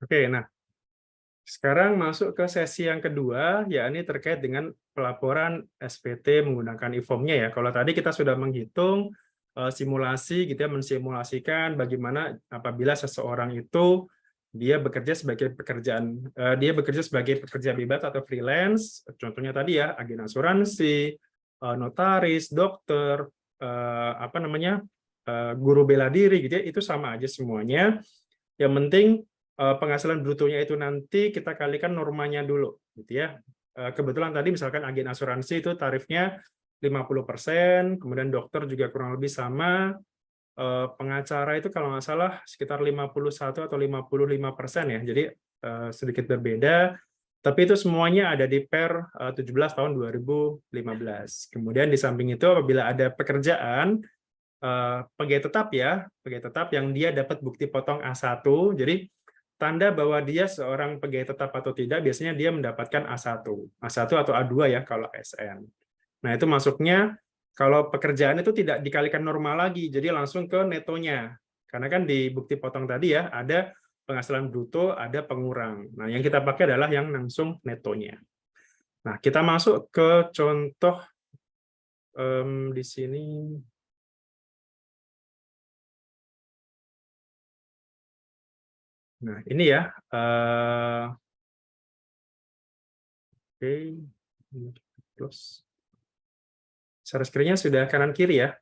Oke, nah sekarang masuk ke sesi yang kedua, yakni terkait dengan pelaporan SPT menggunakan e-form-nya ya. Kalau tadi kita sudah menghitung simulasi gitu ya, mensimulasikan bagaimana apabila seseorang itu dia bekerja sebagai pekerja bebas atau freelance, contohnya tadi ya, agen asuransi, notaris, dokter, guru bela diri gitu ya, itu sama aja semuanya. Yang penting penghasilan brutonya itu nanti kita kalikan normanya dulu, gitu ya. Kebetulan tadi misalkan agen asuransi itu tarifnya 50%, kemudian dokter juga kurang lebih sama, pengacara itu kalau nggak salah sekitar 51 atau 55% ya, jadi sedikit berbeda, tapi itu semuanya ada di Per 17 tahun 2015. Kemudian di samping itu apabila ada pekerjaan, pegawai tetap ya, pegawai tetap yang dia dapat bukti potong A1, jadi tanda bahwa dia seorang pegawai tetap atau tidak, biasanya dia mendapatkan A1 atau A2 ya kalau ASN. Nah, itu masuknya kalau pekerjaan itu tidak dikalikan normal lagi, jadi langsung ke netonya. Karena kan di bukti potong tadi ya, ada penghasilan bruto, ada pengurang. Nah, yang kita pakai adalah yang langsung netonya. Nah, kita masuk ke contoh di sini. Nah, ini ya. Oke, close. Share screen-nya sudah kanan kiri ya.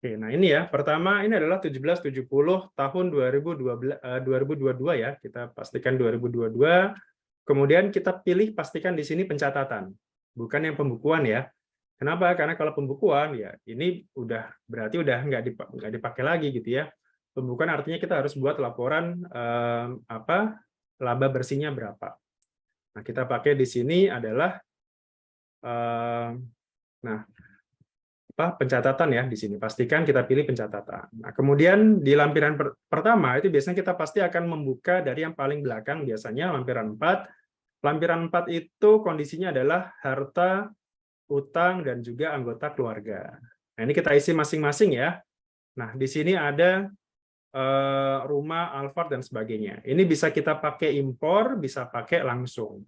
Oke, nah ini ya. Pertama ini adalah 1770 tahun 2022 ya. Kita pastikan 2022. Kemudian kita pilih pastikan di sini pencatatan, bukan yang pembukuan ya. Kenapa? Karena kalau pembukuan ya ini udah berarti udah nggak dipakai lagi gitu ya. Pembukuan artinya kita harus buat laporan laba bersihnya berapa. Nah, kita pakai di sini adalah nah, pencatatan ya di sini. Pastikan kita pilih pencatatan. Nah, kemudian di lampiran pertama itu biasanya kita pasti akan membuka dari yang paling belakang, biasanya lampiran 4. Lampiran 4 itu kondisinya adalah harta, utang, dan juga anggota keluarga. Nah, ini kita isi masing-masing ya. Nah, di sini ada rumah, Alphard, dan sebagainya. Ini bisa kita pakai impor, bisa pakai langsung.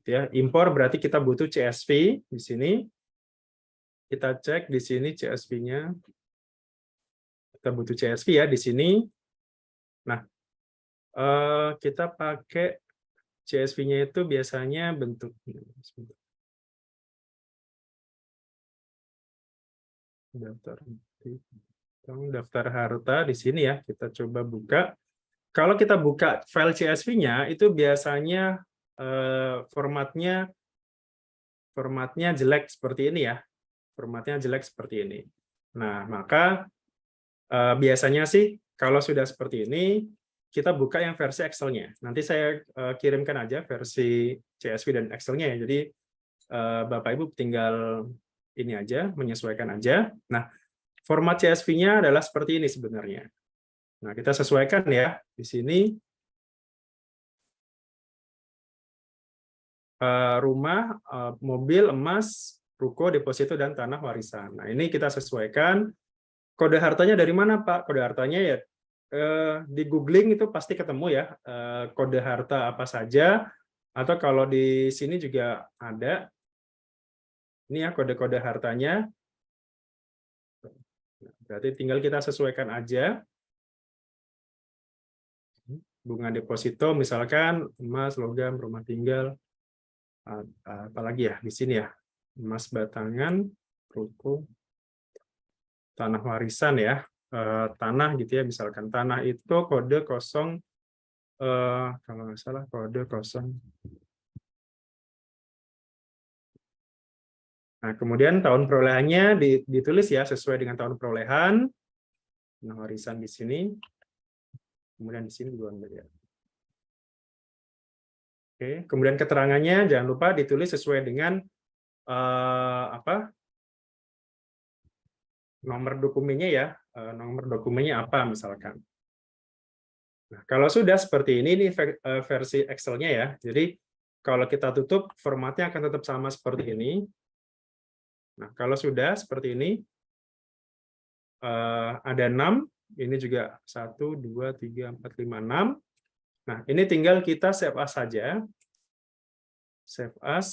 Gitu ya. Impor berarti kita butuh CSV di sini. Kita cek di sini CSV-nya. Kita butuh CSV ya di sini. Nah, kita pakai CSV-nya itu biasanya bentuk daftar harta di sini ya. Kita coba buka. Kalau kita buka file CSV-nya itu biasanya formatnya jelek seperti ini ya. Formatnya jelek seperti ini. Nah, maka biasanya sih kalau sudah seperti ini, kita buka yang versi Excel-nya. Nanti saya kirimkan aja versi CSV dan Excel-nya ya. Jadi Bapak Ibu tinggal ini aja, menyesuaikan aja. Nah, format CSV-nya adalah seperti ini sebenarnya. Nah, kita sesuaikan ya di sini. Rumah, mobil, emas, ruko, deposito, dan tanah warisan. Nah, ini kita sesuaikan. Kode hartanya dari mana, Pak? Kode hartanya ya di googling itu pasti ketemu ya, kode harta apa saja, atau kalau di sini juga ada. Ini ya kode-kode hartanya. Berarti tinggal kita sesuaikan aja. Bunga deposito misalkan emas, logam, rumah tinggal, apalagi ya di sini ya, emas batangan, ruko, tanah warisan ya, tanah gitu ya, misalkan tanah itu kode 0, kalau nggak salah kode 0. Nah, kemudian tahun perolehannya ditulis ya sesuai dengan tahun perolehan. Nah, warisan di sini. Kemudian di sini juga ya. Oke, kemudian keterangannya jangan lupa ditulis sesuai dengan nomor dokumennya ya. Nomor dokumennya apa misalkan. Nah, kalau sudah seperti ini versi Excel-nya ya. Jadi kalau kita tutup formatnya akan tetap sama seperti ini. Nah, kalau sudah seperti ini, ada 6, Ini juga 1, 2, 3, 4, 5, 6. Nah, ini tinggal kita save as saja. Save as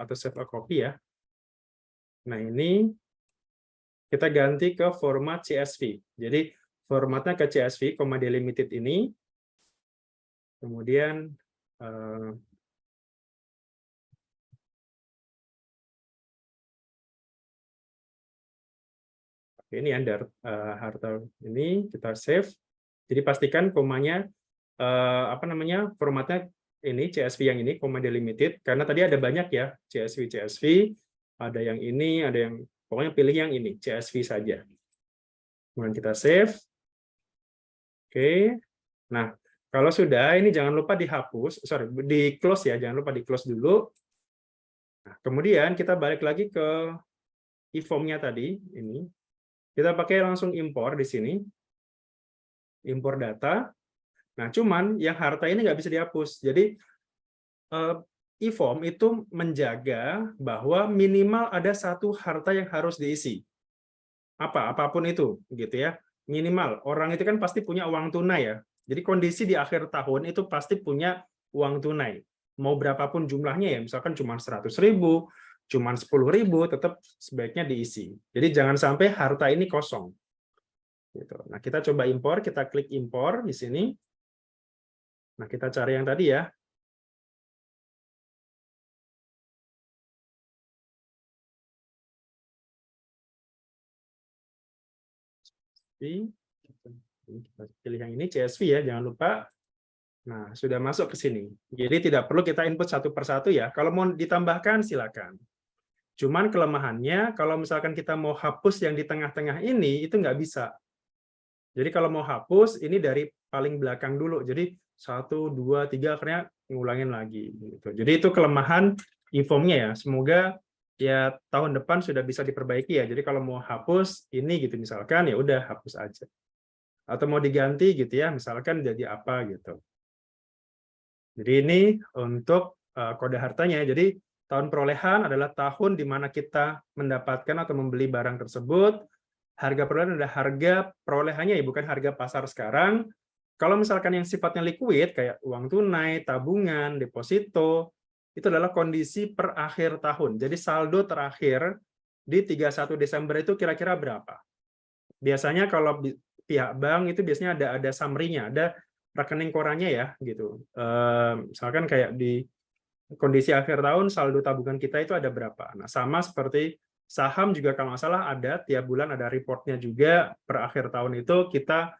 atau save a copy ya. Nah, ini kita ganti ke format CSV. Jadi formatnya ke CSV, delimited ini. Kemudian ini under harta ini kita save. Jadi pastikan komanya formatnya ini CSV yang ini delimited karena tadi ada banyak ya CSV, ada yang ini, ada yang pokoknya pilih yang ini CSV saja. Kemudian kita save. Oke. Nah, kalau sudah ini jangan lupa dihapus, di close ya, jangan lupa di close dulu. Nah, kemudian kita balik lagi ke e-form-nya tadi ini. Kita pakai langsung impor di sini. Impor data. Nah, cuman yang harta ini nggak bisa dihapus. Jadi e-form itu menjaga bahwa minimal ada satu harta yang harus diisi. Apapun itu, gitu ya. Minimal. Orang itu kan pasti punya uang tunai ya. Jadi kondisi di akhir tahun itu pasti punya uang tunai. Mau berapapun jumlahnya ya, misalkan cuma 100.000, cuma 10.000, tetap sebaiknya diisi. Jadi jangan sampai harta ini kosong. Gitu. Nah, kita coba impor, kita klik impor di sini. Nah, kita cari yang tadi ya. Kita pilih yang ini CSV ya, jangan lupa. Nah, sudah masuk ke sini. Jadi tidak perlu kita input satu persatu ya. Kalau mau ditambahkan silakan. Cuman kelemahannya kalau misalkan kita mau hapus yang di tengah-tengah ini itu nggak bisa. Jadi kalau mau hapus ini dari paling belakang dulu. Jadi 1, 2, 3 akhirnya ngulangin lagi gitu. Jadi itu kelemahan e-form-nya ya. Semoga ya tahun depan sudah bisa diperbaiki ya. Jadi kalau mau hapus ini gitu misalkan ya udah hapus aja. Atau mau diganti gitu ya, misalkan jadi apa gitu. Jadi ini untuk kode hartanya. Jadi tahun perolehan adalah tahun di mana kita mendapatkan atau membeli barang tersebut. Harga perolehan adalah harga perolehannya ya, bukan harga pasar sekarang. Kalau misalkan yang sifatnya liquid kayak uang tunai, tabungan, deposito, itu adalah kondisi per akhir tahun. Jadi saldo terakhir di 31 Desember itu kira-kira berapa? Biasanya kalau pihak bank itu biasanya ada summary-nya, ada rekening korannya ya gitu. Misalkan kayak di kondisi akhir tahun saldo tabungan kita itu ada berapa. Nah, sama seperti saham juga kalau nggak salah ada tiap bulan ada reportnya juga per akhir tahun itu kita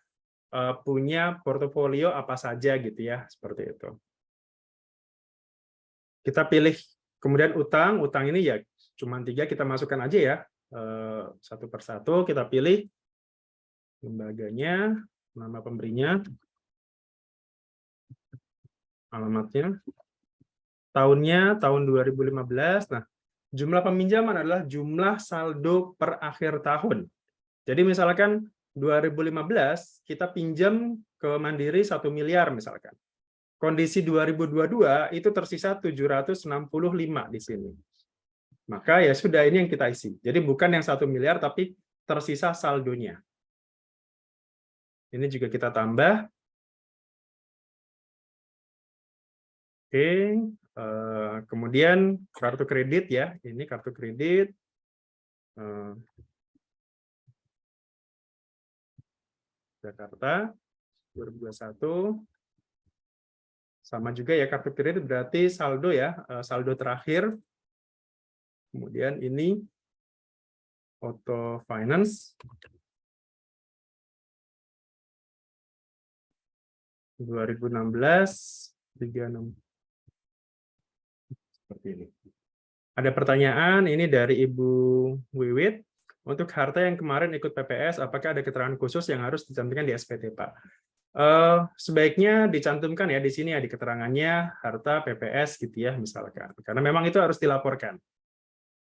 punya portofolio apa saja gitu ya, seperti itu. Kita pilih kemudian utang ini ya cuma 3 kita masukkan aja ya, satu persatu kita pilih lembaganya, nama pemberinya, alamatnya, tahunnya tahun 2015. Nah, jumlah peminjaman adalah jumlah saldo per akhir tahun. Jadi misalkan 2015 kita pinjam ke Mandiri 1 miliar misalkan. Kondisi 2022 itu tersisa 765 di sini. Maka ya sudah ini yang kita isi. Jadi bukan yang 1 miliar tapi tersisa saldonya. Ini juga kita tambah. Oke, kemudian kartu kredit ya. Ini kartu kredit. Jakarta 2021. Sama juga ya kartu kredit berarti saldo ya, saldo terakhir. Kemudian ini Auto Finance 2016 36. Seperti ini. Ada pertanyaan ini dari Ibu Wiwit. Untuk harta yang kemarin ikut PPS, apakah ada keterangan khusus yang harus dicantumkan di SPT, Pak? Sebaiknya dicantumkan ya di sini ya di keterangannya harta PPS gitu ya misalkan. Karena memang itu harus dilaporkan.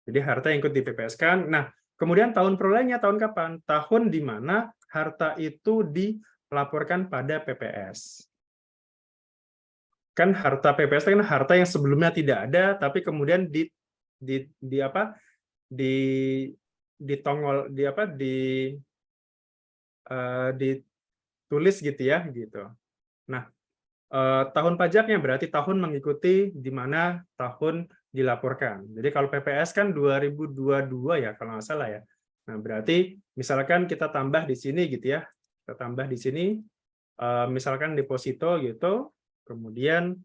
Jadi harta yang ikut di PPS kan. Nah, kemudian tahun perolehannya tahun kapan? Tahun di mana harta itu dilaporkan pada PPS. Kan harta PPS kan harta yang sebelumnya tidak ada tapi kemudian ditongol ditulis gitu ya, gitu. Nah, tahun pajaknya berarti tahun mengikuti di mana tahun dilaporkan. Jadi kalau PPS kan 2022 ya kalau nggak salah ya. Nah, berarti misalkan kita tambah di sini gitu ya. Kita tambah di sini misalkan deposito gitu, kemudian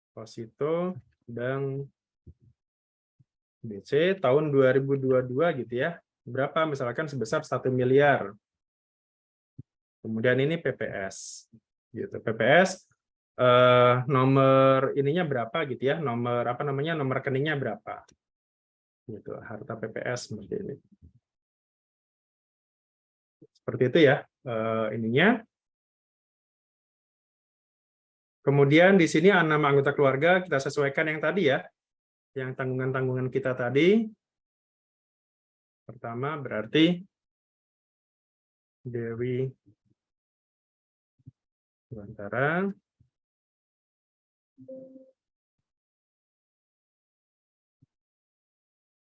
deposito dan BC tahun 2022 gitu ya. Berapa? Misalkan sebesar 1 miliar. Kemudian ini PPS. Gitu. PPS nomor ininya berapa gitu ya? Nomor apa namanya? Nomor rekeningnya berapa? Gitu. Harta PPS seperti ini. Seperti itu ya ininya. Kemudian di sini nama anggota keluarga kita sesuaikan yang tadi ya. Yang tanggungan-tanggungan kita tadi. Pertama berarti Dewi Bantara.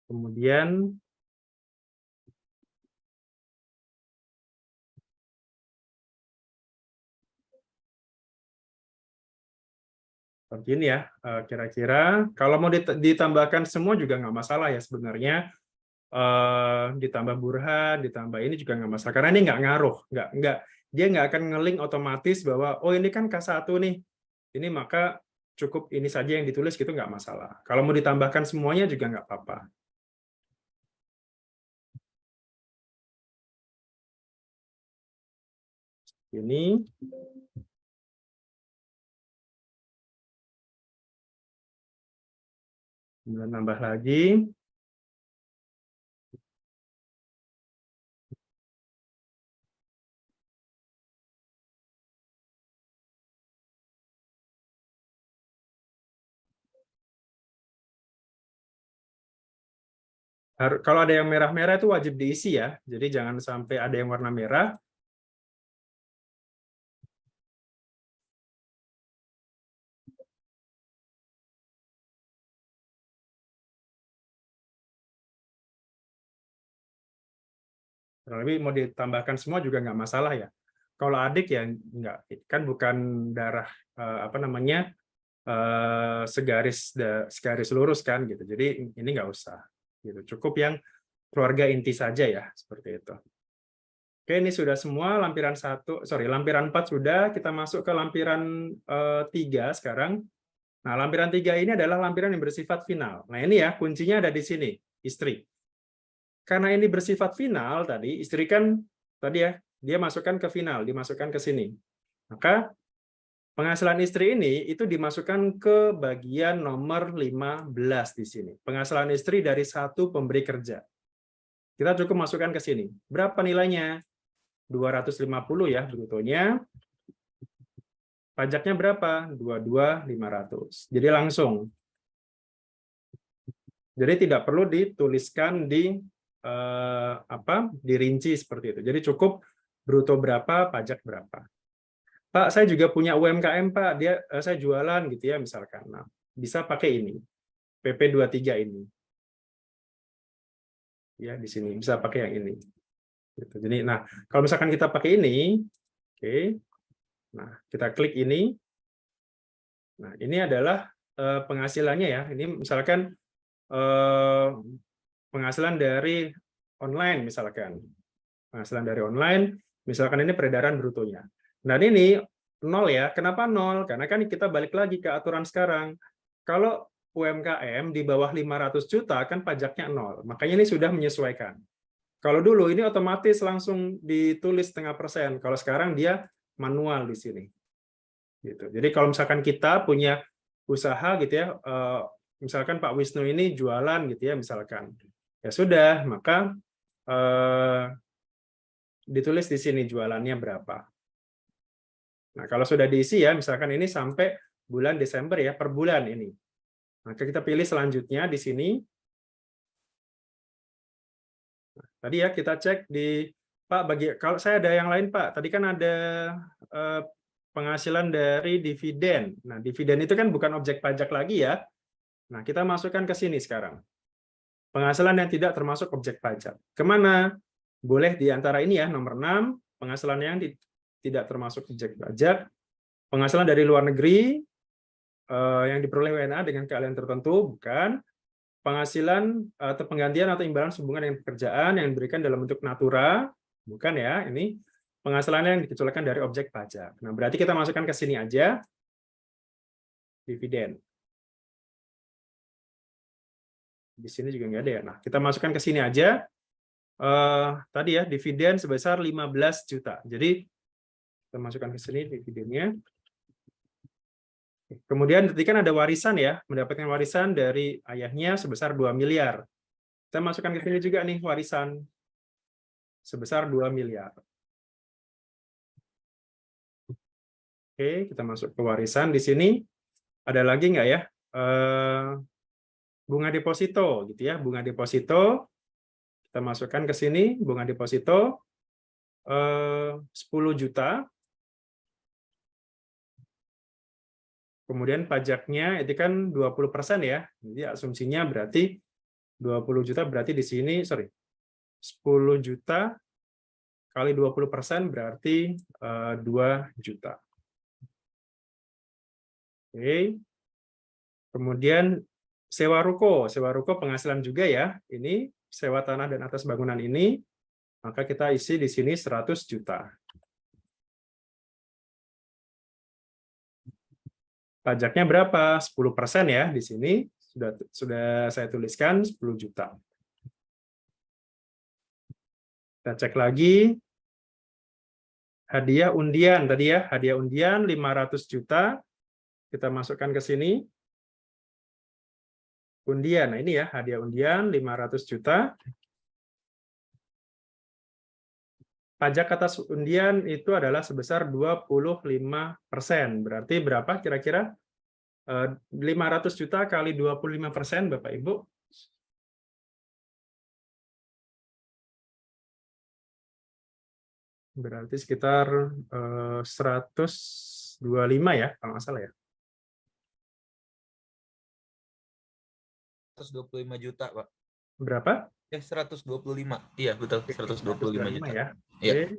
Kemudian seperti ini ya, kira-kira. Kalau mau ditambahkan semua juga nggak masalah ya sebenarnya. Ditambah Burhan, ditambah ini juga nggak masalah. Karena ini nggak ngaruh, dia nggak akan nge-link otomatis bahwa oh ini kan K1 nih, ini maka cukup ini saja yang ditulis gitu nggak masalah. Kalau mau ditambahkan semuanya juga nggak apa-apa. Ini kemudian nambah lagi. Kalau ada yang merah-merah itu wajib diisi ya. Jadi jangan sampai ada yang warna merah. Kurang lebih mau ditambahkan semua juga nggak masalah ya. Kalau adik ya nggak, kan bukan darah apa namanya segaris lurus kan gitu. Jadi ini nggak usah gitu. Cukup yang keluarga inti saja ya seperti itu. Oke, ini sudah semua lampiran 4 sudah. Kita masuk ke lampiran 3 sekarang. Nah, lampiran 3 ini adalah lampiran yang bersifat final. Nah, ini ya kuncinya ada di sini, istri. Karena ini bersifat final tadi, istri kan tadi ya, dia masukkan ke final, dimasukkan ke sini. Maka penghasilan istri ini itu dimasukkan ke bagian nomor 15 di sini. Penghasilan istri dari satu pemberi kerja. Kita cukup masukkan ke sini. Berapa nilainya? 250 ya brutonya. Pajaknya berapa? 22.500. Jadi langsung. Jadi tidak perlu dituliskan dirinci seperti itu. Jadi cukup bruto berapa, pajak berapa. Pak, saya juga punya UMKM, Pak. Saya jualan gitu ya misalkan. Nah, bisa pakai ini. PP 23 ini. Ya, di sini bisa pakai yang ini. Gitu. Jadi, nah, kalau misalkan kita pakai ini, oke. Nah, kita klik ini. Nah, ini adalah penghasilannya ya. Ini misalkan penghasilan dari online misalkan. Penghasilan dari online, misalkan ini peredaran brutonya. Nah, ini 0 ya. Kenapa 0? Karena kan kita balik lagi ke aturan sekarang. Kalau UMKM di bawah 500 juta kan pajaknya 0. Makanya ini sudah menyesuaikan. Kalau dulu ini otomatis langsung ditulis 0,5%. Kalau sekarang dia manual di sini. Gitu. Jadi kalau misalkan kita punya usaha gitu ya, misalkan Pak Wisnu ini jualan gitu ya misalkan. Ya sudah, maka ditulis di sini jualannya berapa. Nah, kalau sudah diisi ya, misalkan ini sampai bulan Desember ya, per bulan ini. Maka kita pilih selanjutnya di sini. Nah, tadi ya kita cek di Pak kalau saya ada yang lain Pak. Tadi kan ada penghasilan dari dividen. Nah, dividen itu kan bukan objek pajak lagi ya. Nah, kita masukkan ke sini sekarang. penghasilan yang tidak termasuk objek pajak. Kemana? Boleh di antara ini ya, nomor 6, penghasilan yang tidak termasuk objek pajak, penghasilan dari luar negeri, yang diperoleh WNA dengan keahlian tertentu, bukan. Penghasilan atau penggantian atau imbalan hubungan dengan pekerjaan yang diberikan dalam bentuk natura, bukan ya, ini penghasilan yang dikecualikan dari objek pajak. Nah, berarti kita masukkan ke sini aja, dividen. Di sini juga nggak ada ya. Nah, kita masukkan ke sini aja. Tadi ya, dividen sebesar 15 juta. Jadi, kita masukkan ke sini dividennya. Kemudian ketika ada warisan ya, mendapatkan warisan dari ayahnya sebesar 2 miliar. Kita masukkan ke sini juga nih warisan sebesar 2 miliar. Oke, kita masuk ke warisan di sini. Ada lagi nggak ya? Bunga deposito gitu ya, bunga deposito. Kita masukkan ke sini bunga deposito 10 juta. Kemudian pajaknya itu kan 20% ya. Jadi asumsinya berarti 20 juta berarti di sini 10 juta kali 20% berarti 2 juta. Oke. Kemudian sewa ruko penghasilan juga ya. Ini sewa tanah dan atas bangunan ini, maka kita isi di sini 100 juta. Pajaknya berapa? 10% ya di sini. Sudah saya tuliskan 10 juta. Kita cek lagi. Hadiah undian tadi ya, hadiah undian 500 juta. Kita masukkan ke sini. Undian. Nah, ini ya, hadiah undian 500 juta. Pajak atas undian itu adalah sebesar 25%. Berarti berapa kira-kira? 500 juta kali 25%, Bapak Ibu. Berarti sekitar 125 ya, kalau nggak salah ya. 125 juta, Pak. Berapa? 125. Iya, betul. 125 juta. Ya. Iya.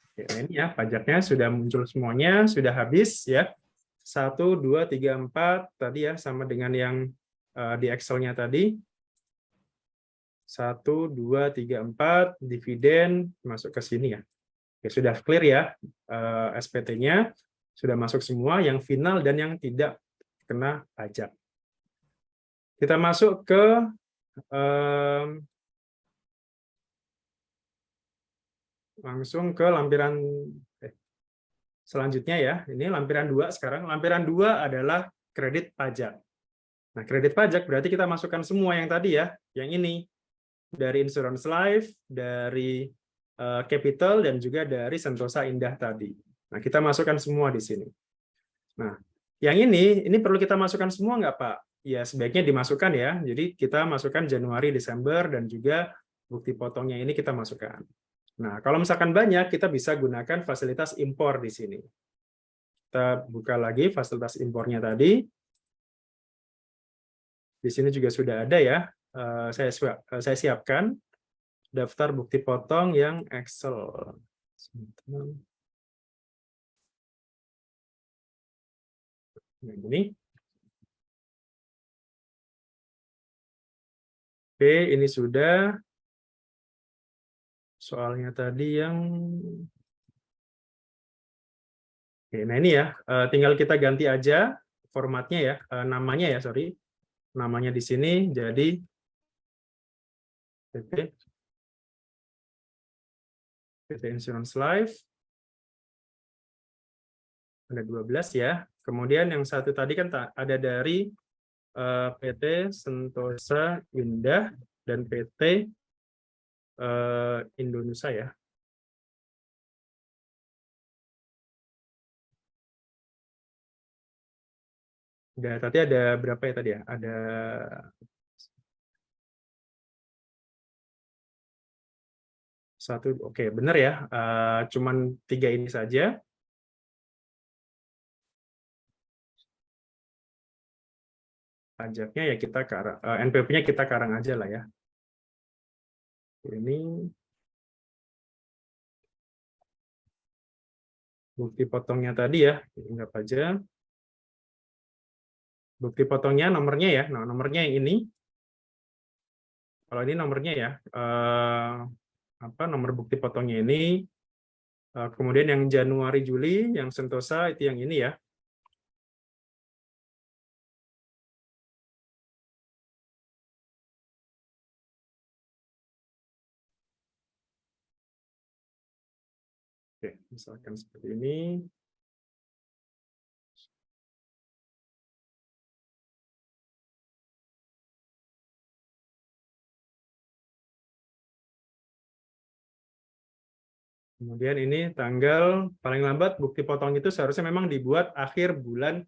Oke, nah ini ya, pajaknya sudah muncul semuanya, sudah habis ya. 1, 2, 3, 4 tadi ya, sama dengan yang di Excel-nya tadi. 1, 2, 3, 4 dividen masuk ke sini ya. Oke, sudah clear ya, SPT-nya sudah masuk semua, yang final dan yang tidak kena pajak. Kita masuk ke langsung ke lampiran selanjutnya ya. Ini lampiran 2 sekarang. Lampiran 2 adalah kredit pajak. Nah, kredit pajak berarti kita masukkan semua yang tadi ya, yang ini. Dari Insurance Life, dari Capital, dan juga dari Sentosa Indah tadi. Nah, kita masukkan semua di sini. Nah, yang ini perlu kita masukkan semua nggak, Pak? Ya, sebaiknya dimasukkan ya. Jadi, kita masukkan Januari, Desember, dan juga bukti potongnya ini kita masukkan. Nah, kalau misalkan banyak, kita bisa gunakan fasilitas impor di sini. Kita buka lagi fasilitas impornya tadi. Di sini juga sudah ada ya. Saya siapkan daftar bukti potong yang Excel. Ini. Oke, ini sudah. Soalnya tadi yang... Oke, nah ini ya, tinggal kita ganti aja formatnya ya, namanya ya, sorry. Namanya di sini jadi PT Insurance Life. Ada 12 ya. Kemudian yang satu tadi kan ada dari PT Sentosa Indah dan PT Indonesia ya. Tadi ada berapa ya tadi ya? Ada satu, oke, benar ya. Cuman 3 ini saja. pajaknya ya kita karang, NPWP-nya kita karang aja lah ya. Ini bukti potongnya tadi ya, anggap aja. Bukti potongnya nomornya ya, nah nomornya yang ini. Kalau ini nomornya ya, nomor bukti potongnya ini. Kemudian yang Januari Juli, yang Sentosa itu yang ini ya. Oke, misalkan seperti ini. Kemudian ini tanggal paling lambat bukti potong itu seharusnya memang dibuat akhir bulan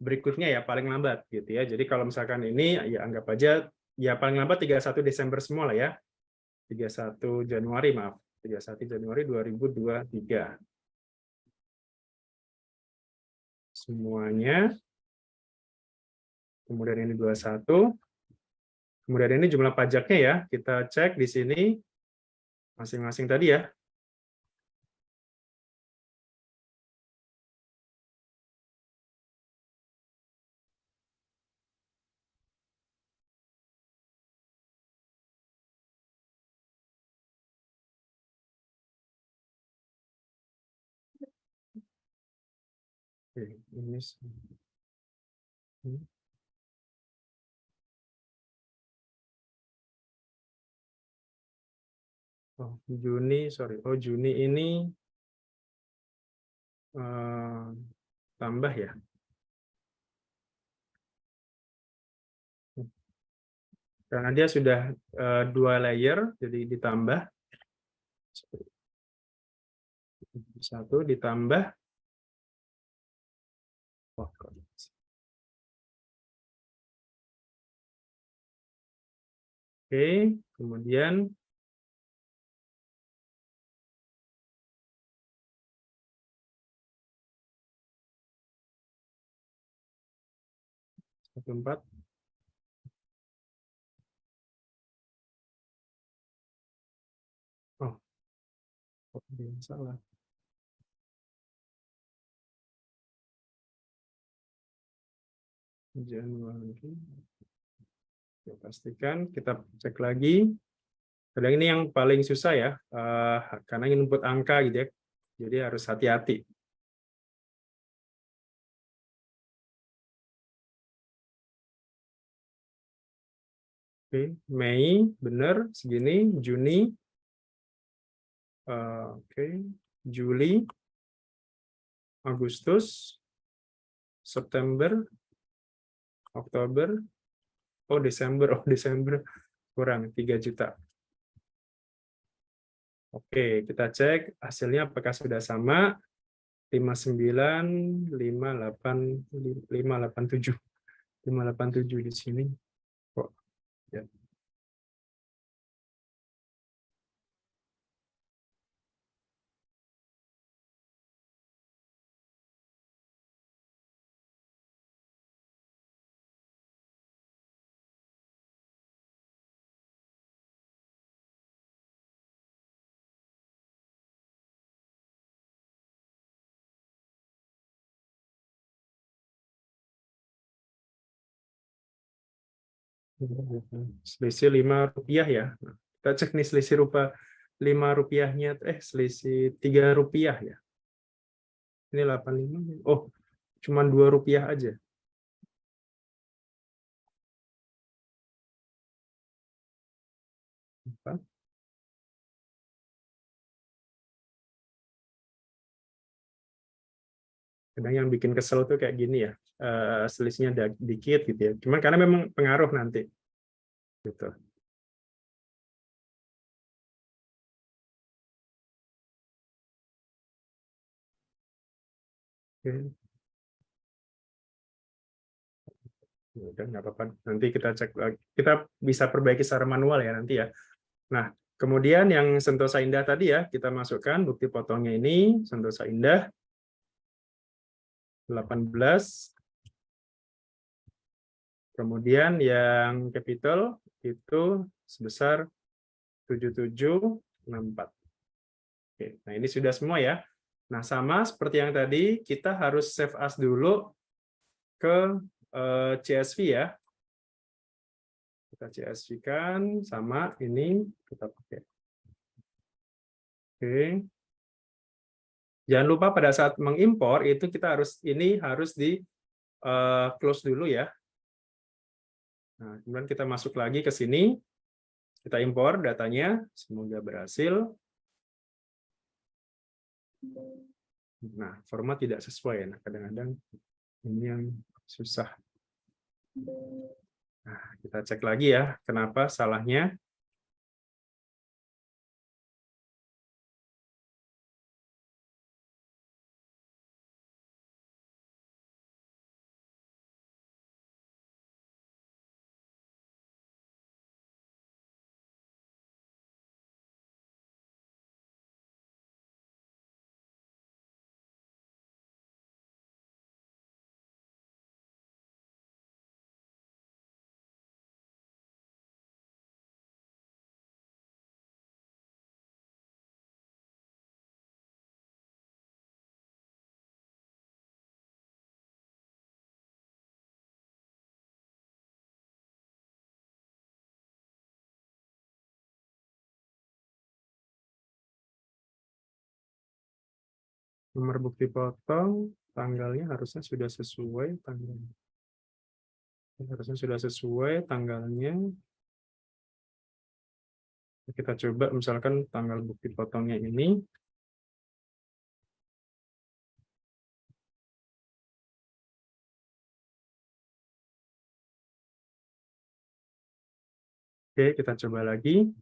berikutnya ya, paling lambat gitu ya. Jadi kalau misalkan ini ya anggap aja ya paling lambat 31 Desember semua lah ya. 31 Januari maaf. 31 Januari 2023. Semuanya. Kemudian ini 21. Kemudian ini jumlah pajaknya ya. Kita cek di sini masing-masing tadi ya. Oke, ini Juni, sorry. Oh, Juni ini tambah ya. Karena dia sudah 2 layer, jadi ditambah. 1 ditambah. Oke, kemudian empat. Oh, salah. Januari. Ya, pastikan kita cek lagi. Kadang ini yang paling susah ya, karena ingin input angka gitu ya. Jadi harus hati-hati. Oke, Mei benar segini, Juni, oke, Juli, Agustus, September, Oktober, Desember kurang 3 juta. Oke, kita cek hasilnya apakah sudah sama. 59, 58, 587. 587 di sini. Kok ya. Selisih Rp5 ya. Nah, kita cek nih selisih rupa Rp5-nya, selisih Rp3 ya. Ini 85. Oh, cuma Rp2 aja. Apa? Kadang yang bikin kesel tuh kayak gini ya, selisihnya dikit gitu ya. Cuman karena memang pengaruh nanti. Gitu. Oke. Udah nggak apa-apa. Nanti kita cek lagi. Kita bisa perbaiki secara manual ya nanti ya. Nah, kemudian yang Sentosa Indah tadi ya, kita masukkan bukti potongnya ini, Sentosa Indah 18. Kemudian yang capital itu sebesar 7764. Oke, nah ini sudah semua ya. Nah, sama seperti yang tadi, kita harus save as dulu ke CSV ya. Kita CSV-kan sama ini kita pakai. Oke. Jangan lupa pada saat mengimpor itu kita harus di close dulu ya. Nah, kemudian kita masuk lagi ke sini, kita impor datanya, semoga berhasil. Nah, format tidak sesuai. Nah, kadang-kadang ini yang susah. Nah, kita cek lagi ya, kenapa salahnya. Nomor bukti potong, tanggalnya harusnya sudah sesuai tanggalnya. Harusnya sudah sesuai tanggalnya. Kita coba misalkan tanggal bukti potongnya ini. Oke, kita coba lagi.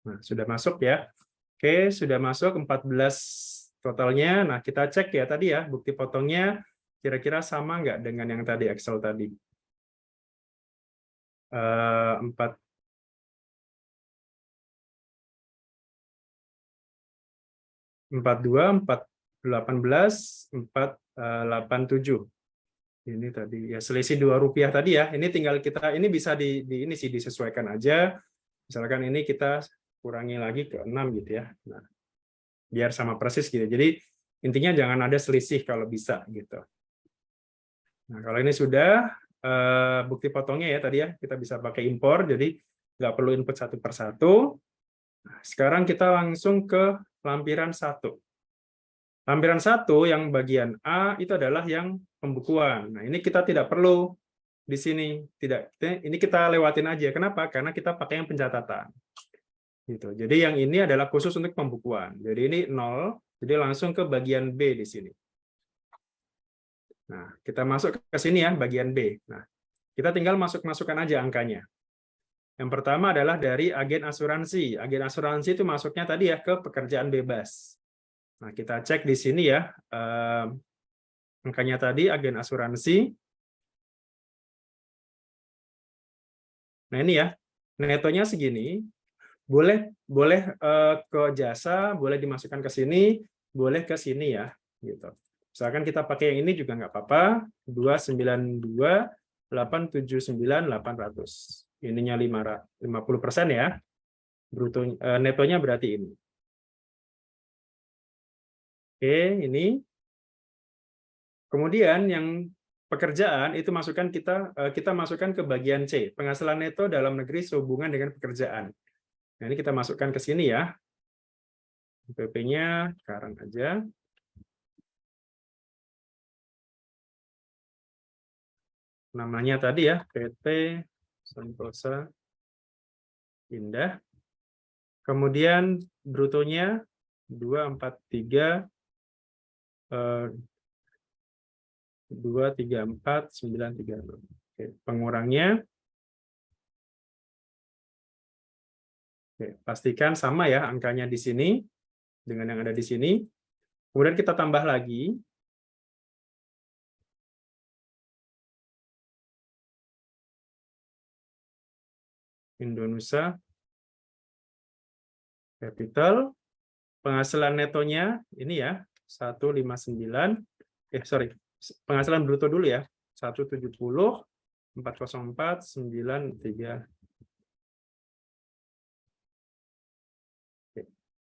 Nah, sudah masuk ya. Oke, sudah masuk 14 totalnya. Nah, kita cek ya tadi ya, bukti potongnya kira-kira sama nggak dengan yang tadi Excel tadi. 4 42, 418, 487. Ini tadi ya selisih Rp2 tadi ya. Ini tinggal kita ini bisa ini sih disesuaikan aja. Misalkan ini kita kurangi lagi ke 6 gitu ya. Nah, biar sama persis gitu. Jadi intinya jangan ada selisih kalau bisa gitu. Nah, kalau ini sudah bukti potongnya ya tadi ya, kita bisa pakai impor, jadi nggak perlu input satu persatu. Nah, sekarang kita langsung ke lampiran 1. Lampiran 1 yang bagian A itu adalah yang pembukuan. Nah, ini kita tidak perlu di sini. Tidak, ini kita lewatin aja. Kenapa? Karena kita pakai yang pencatatan. Gitu. Jadi yang ini adalah khusus untuk pembukuan. Jadi ini 0, jadi langsung ke bagian B di sini. Nah, kita masuk ke sini ya, bagian B. Nah, kita tinggal masukkan aja angkanya. Yang pertama adalah dari agen asuransi. Agen asuransi itu masuknya tadi ya ke pekerjaan bebas. Nah, kita cek di sini ya, angkanya tadi agen asuransi. Nah, ini ya, netonya segini. Boleh ke jasa, boleh dimasukkan ke sini, boleh ke sini ya, gitu. Misalkan kita pakai yang ini juga nggak apa-apa, 292.879.800. Ininya 50% ya, bruto netonya berarti ini. Oke, ini. Kemudian yang pekerjaan itu kita masukkan ke bagian C, penghasilan neto dalam negeri sehubungan dengan pekerjaan. Nah, ini kita masukkan ke sini ya. PP-nya sekarang aja. Namanya tadi ya, PT Sentosa Indah. Kemudian brutonya 243 234.936. Oke, pengurangnya oke, pastikan sama ya angkanya di sini dengan yang ada di sini. Kemudian kita tambah lagi. Indonesia. Capital, penghasilan netonya ini ya, 159, penghasilan bruto dulu ya, 170, 404, 93.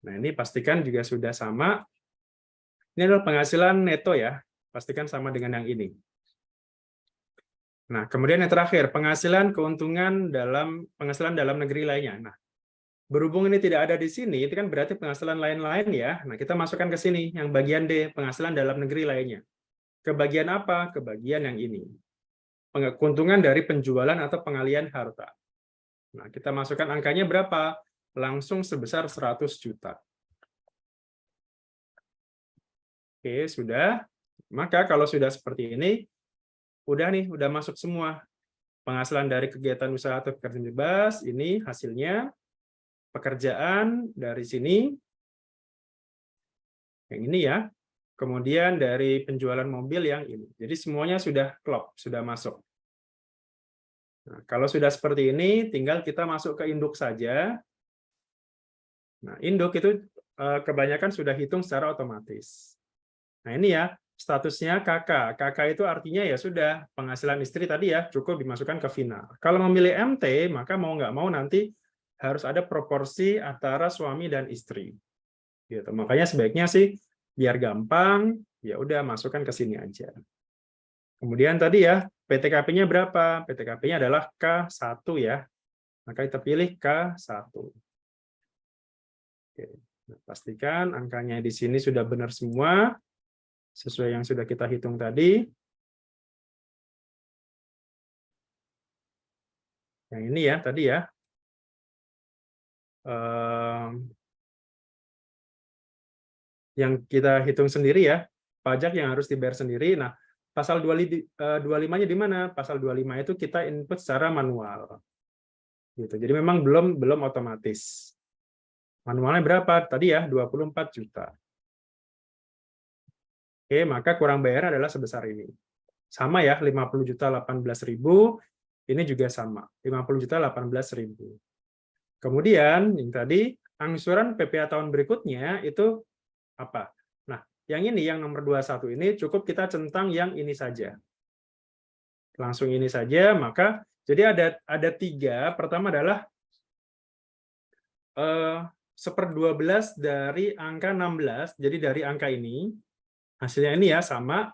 Nah, ini pastikan juga sudah sama. Ini adalah penghasilan neto ya, pastikan sama dengan yang ini. Nah, kemudian yang terakhir, penghasilan keuntungan penghasilan dalam negeri lainnya. Nah, berhubung ini tidak ada di sini, itu kan berarti penghasilan lain-lain ya. Nah, kita masukkan ke sini, yang bagian D, penghasilan dalam negeri lainnya. Ke bagian apa? Ke bagian yang ini. Keuntungan dari penjualan atau pengalihan harta. Nah, kita masukkan angkanya berapa? Langsung sebesar 100 juta. Oke, sudah. Maka kalau sudah seperti ini, udah masuk semua. Penghasilan dari kegiatan usaha atau pekerjaan bebas, ini hasilnya. Pekerjaan dari sini, yang ini ya. Kemudian dari penjualan mobil yang ini. Jadi semuanya sudah klop, sudah masuk. Nah, kalau sudah seperti ini, tinggal kita masuk ke induk saja. Nah, induk itu kebanyakan sudah hitung secara otomatis. Nah, ini ya, statusnya KK. KK itu artinya ya sudah, penghasilan istri tadi ya, cukup dimasukkan ke final. Kalau memilih MT, maka mau nggak mau nanti harus ada proporsi antara suami dan istri. Gitu. Makanya sebaiknya sih, biar gampang, ya udah masukkan ke sini aja. Kemudian tadi ya, PTKP-nya berapa? PTKP-nya adalah K1 ya. Maka kita pilih K1. Oke. Nah, pastikan angkanya di sini sudah benar semua, sesuai yang sudah kita hitung tadi. Yang ini ya, tadi ya. Yang kita hitung sendiri ya, pajak yang harus dibayar sendiri. Nah, pasal 25-nya di mana? Pasal 25 itu kita input secara manual. Gitu. Jadi memang belum otomatis. Manualnya berapa? Tadi ya, 24 juta. Oke, maka kurang bayar adalah sebesar ini. Sama ya, 50 juta 18.000, ini juga sama, 50 juta 18.000. Kemudian, yang tadi, angsuran PPh tahun berikutnya itu apa? Nah, yang ini, yang nomor 21 ini, cukup kita centang yang ini saja. Langsung ini saja, maka, jadi ada 3, pertama adalah 1/12 dari angka 16, jadi dari angka ini, hasilnya ini ya, sama,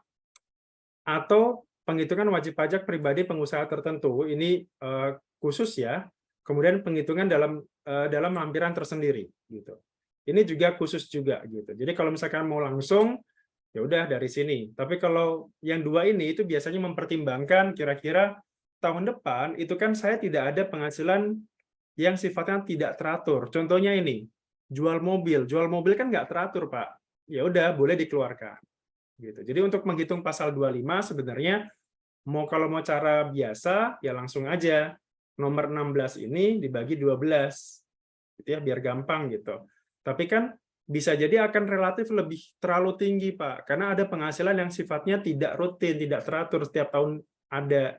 atau penghitungan wajib pajak pribadi pengusaha tertentu, ini khusus ya, kemudian penghitungan dalam lampiran tersendiri. Gitu. Ini juga khusus juga. Gitu. Jadi kalau misalkan mau langsung, ya udah dari sini. Tapi kalau yang 2 ini, itu biasanya mempertimbangkan kira-kira tahun depan, itu kan saya tidak ada penghasilan yang sifatnya tidak teratur. Contohnya ini, jual mobil. Jual mobil kan nggak teratur, Pak. Ya udah, boleh dikeluarkan. Gitu. Jadi untuk menghitung pasal 25 sebenarnya kalau mau cara biasa ya langsung aja nomor 16 ini dibagi 12 gitu ya biar gampang gitu. Tapi kan bisa jadi akan relatif lebih terlalu tinggi Pak karena ada penghasilan yang sifatnya tidak rutin, tidak teratur setiap tahun ada.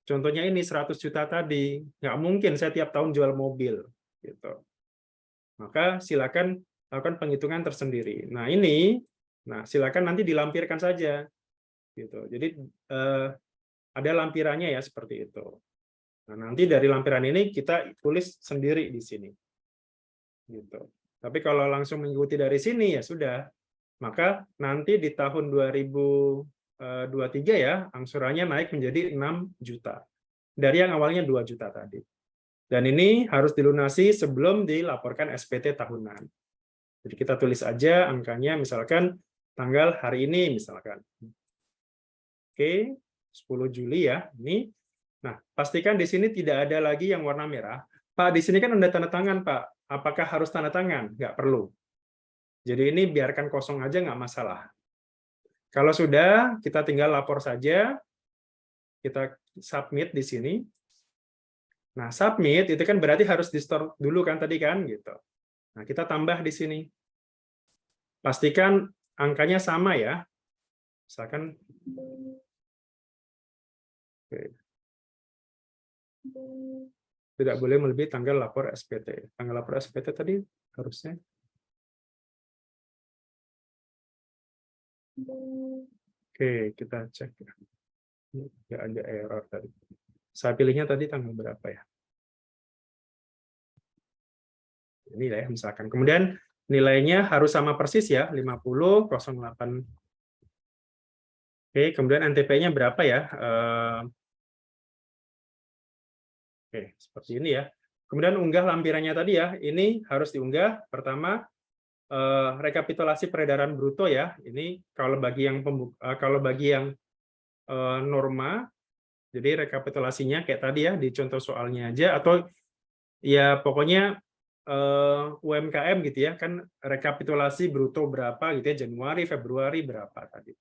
Contohnya ini 100 juta tadi, nggak mungkin saya tiap tahun jual mobil gitu. Maka silakan lakukan penghitungan tersendiri. Nah, silakan nanti dilampirkan saja. Gitu. Jadi ada lampirannya ya seperti itu. Nah, nanti dari lampiran ini kita tulis sendiri di sini. Gitu. Tapi kalau langsung mengikuti dari sini ya sudah. Maka nanti di tahun 2023 ya angsurannya naik menjadi 6 juta. Dari yang awalnya 2 juta tadi. Dan ini harus dilunasi sebelum dilaporkan SPT tahunan. Jadi kita tulis aja angkanya misalkan tanggal hari ini misalkan. Oke, 10 Juli ya. Ini. Nah, pastikan di sini tidak ada lagi yang warna merah. Pak, di sini kan ada tanda tangan, Pak. Apakah harus tanda tangan? Nggak perlu. Jadi ini biarkan kosong aja, nggak masalah. Kalau sudah, kita tinggal lapor saja. Kita submit di sini. Nah, submit itu kan berarti harus di-store dulu kan tadi kan gitu. Nah, kita tambah di sini. Pastikan angkanya sama ya. Misalkan oke. tidak boleh melebihi tanggal lapor SPT. Tanggal lapor SPT tadi harusnya. Oke, kita cek. Nggak ada error tadi. Saya pilihnya tadi tanggal berapa ya? Ini ya, misalkan. Kemudian nilainya harus sama persis ya, 50, 08. Oke, kemudian NTP-nya berapa ya? Oke, seperti ini ya. Kemudian unggah lampirannya tadi ya. Ini harus diunggah. Pertama, rekapitulasi peredaran bruto ya. Ini kalau bagi yang norma, jadi rekapitulasinya kayak tadi ya di contoh soalnya aja, atau ya pokoknya UMKM gitu ya, kan rekapitulasi bruto berapa gitu ya, Januari, Februari berapa tadi.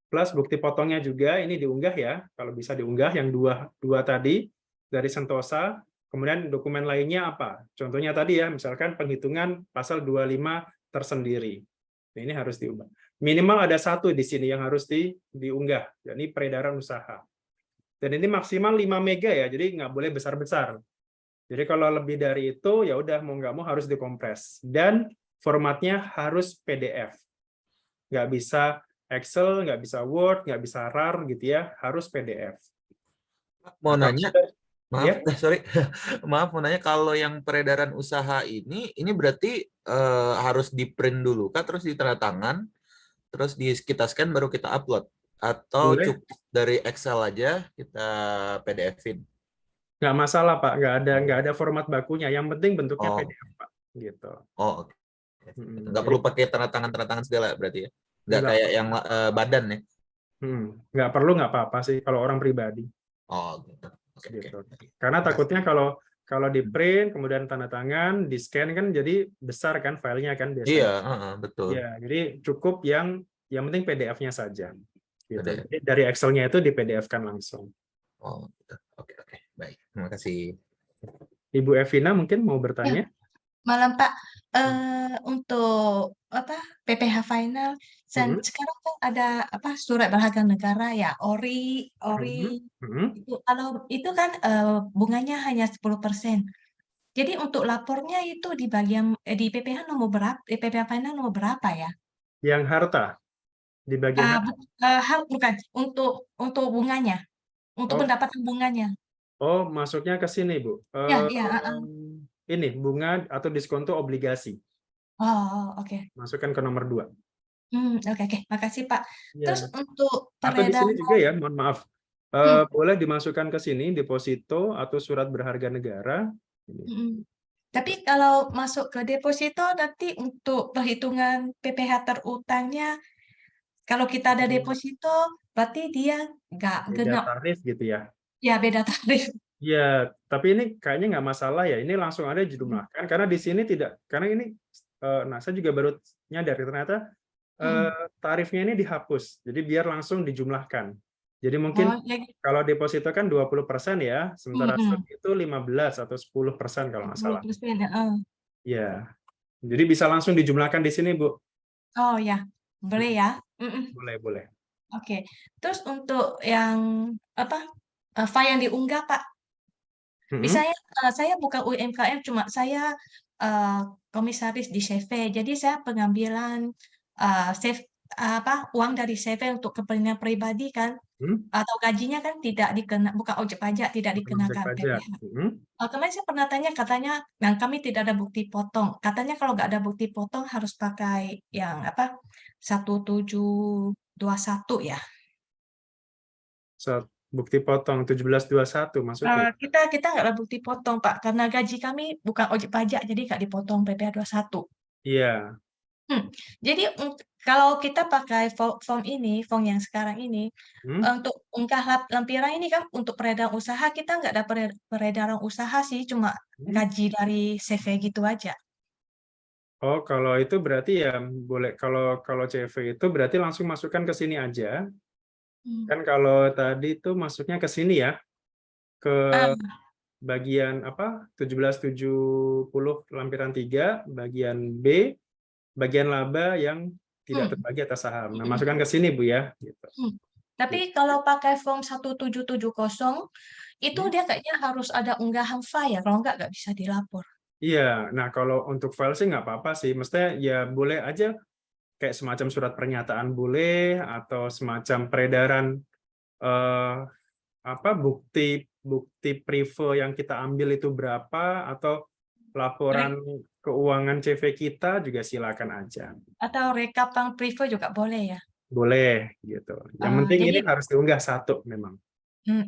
Plus bukti potongnya juga ini diunggah ya, kalau bisa diunggah yang dua tadi dari Sentosa. Kemudian dokumen lainnya apa? Contohnya tadi ya, misalkan penghitungan pasal 25 tersendiri. Nah, ini harus diubah. Minimal ada satu di sini yang harus diunggah, yakni peredaran usaha. Dan ini maksimal 5 mega ya, jadi nggak boleh besar-besar. Jadi kalau lebih dari itu, ya udah mau nggak mau harus dikompres. Dan formatnya harus PDF. Nggak bisa Excel, nggak bisa Word, nggak bisa RAR gitu ya, harus PDF. Mau Nah, nanya, maaf, ya, sorry, maaf mau nanya, kalau yang peredaran usaha ini berarti harus di print dulu kah, terus ditandatangan, terus kita scan baru kita upload, atau boleh. cukup dari Excel aja kita PDF-in? Nggak masalah Pak, nggak ada format bakunya. Yang penting bentuknya Oh, PDF Pak. Gitu. oh, oke. Nggak Jadi perlu pakai tanda tangan segala berarti ya? Nggak nggak, kayak yang badan ya? nggak perlu nggak apa-apa sih kalau orang pribadi. Oh, gitu. Oke, oke. Gitu. Karena takutnya kalau di print kemudian tanda tangan, di scan kan jadi besar kan filenya kan Iya, biasanya. betul. Ya, jadi cukup yang penting PDF-nya saja. Gitu. PDF. Jadi dari Excel-nya itu di PDF-kan langsung. Oh, gitu. Oke, oke. Baik. Terima kasih. Ibu Evina mungkin mau bertanya? Malam Pak, untuk apa PPh final sekarang kan ada apa surat berharga negara ya, ORI itu kalau itu kan bunganya hanya 10%. Jadi untuk lapornya itu di bagian di PPh nomor berapa? PPh final nomor berapa ya? Yang harta di bagian Bukan untuk bunganya, untuk oh, pendapatan bunganya. masuknya ke sini, Bu. Ya, ya, Ini bunga atau diskonto obligasi. Oh, oke. Masukkan ke nomor 2. Oke, oke. Makasih Pak. Ya. Terus untuk Atau di sini peredaran juga ya, mohon maaf. Boleh dimasukkan ke sini deposito atau surat berharga negara. Tapi kalau masuk ke deposito nanti untuk perhitungan PPh terutangnya, kalau kita ada deposito berarti dia nggak Beda genap. tarif gitu ya. Ya, beda tarif. Ya, tapi ini kayaknya nggak masalah ya. Ini langsung ada dijumlahkan karena di sini tidak. Karena ini, nah saya juga baru nyadar ternyata tarifnya ini dihapus. Jadi biar langsung dijumlahkan. Jadi mungkin Oh, ya. kalau deposito kan 20% ya, sementara sub itu 15 atau 10% kalau nggak salah. 10%, Ya, jadi bisa langsung dijumlahkan di sini, Bu. Oh ya, boleh ya. Boleh, boleh. Oke. Terus untuk yang apa file yang diunggah Pak, misalnya saya bukan UMKM, cuma saya komisaris di CV, jadi saya pengambilan uang dari CV untuk kepentingan pribadi kan, atau gajinya kan tidak bukan objek pajak, tidak dikenakan PPh. Kemarin saya pernah tanya, katanya yang kami tidak ada bukti potong. Katanya kalau nggak ada bukti potong harus pakai yang 1721 ya. Bukti potong 1721 maksudnya. Kita nggak ada bukti potong Pak, karena gaji kami bukan objek pajak, jadi nggak dipotong PPh 21. Iya. Jadi kalau kita pakai form yang sekarang ini, untuk unggah lampiran ini kan untuk peredaran usaha, kita nggak ada peredaran usaha sih, cuma gaji dari CV gitu aja. Oh, kalau itu berarti ya boleh, kalau CV itu berarti langsung masukkan ke sini aja. Kan kalau tadi itu masuknya ke sini ya, ke bagian 1770 lampiran 3, bagian B, bagian laba yang tidak terbagi atas saham. Nah, masukkan ke sini Bu ya. Gitu. Tapi kalau pakai form 1770 itu dia kayaknya harus ada unggahan file ya, kalau nggak bisa dilapor. Iya, nah kalau untuk file sih nggak apa-apa sih. Mestinya ya boleh aja kayak semacam surat pernyataan boleh atau semacam peredaran eh, apa bukti prive yang kita ambil itu berapa atau laporan keuangan CV kita juga silakan aja. Atau rekapan prive juga boleh ya. Boleh gitu. Yang penting Jadi ini harus diunggah satu memang.